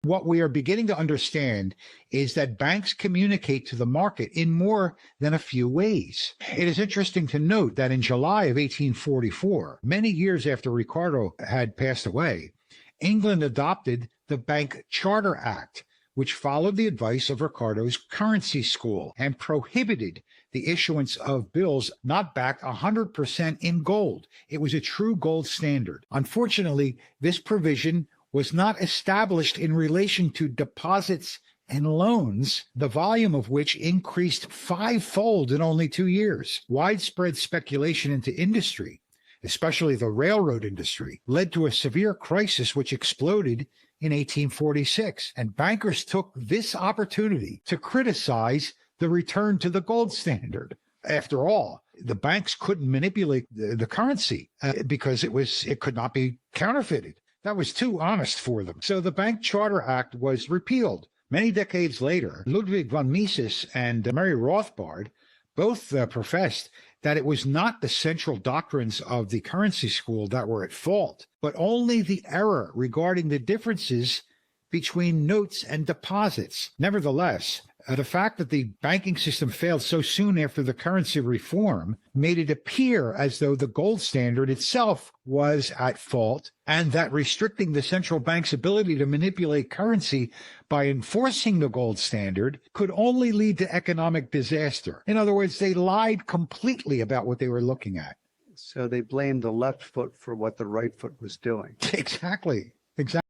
What we are beginning to understand is that banks communicate to the market in more than a few ways. It is interesting to note that in July of 1844, many years after Ricardo had passed away, England adopted the Bank Charter Act, which followed the advice of Ricardo's currency school and prohibited the issuance of bills not backed 100% in gold. It was a true gold standard. Unfortunately, this provision was not established in relation to deposits and loans, the volume of which increased fivefold in only 2 years. Widespread speculation into industry, especially the railroad industry, led to a severe crisis which exploded in 1846. And bankers took this opportunity to criticize the return to the gold standard. After all, the banks couldn't manipulate the currency because it could not be counterfeited. That was too honest for them. So the Bank Charter Act was repealed. Many decades later, Ludwig von Mises and Murray Rothbard both professed that it was not the central doctrines of the currency school that were at fault, but only the error regarding the differences between notes and deposits. Nevertheless, the fact that the banking system failed so soon after the currency reform made it appear as though the gold standard itself was at fault, and that restricting the central bank's ability to manipulate currency by enforcing the gold standard could only lead to economic disaster. In other words, they lied completely about what they were looking at. So they blamed the left foot for what the right foot was doing. Exactly. Exactly.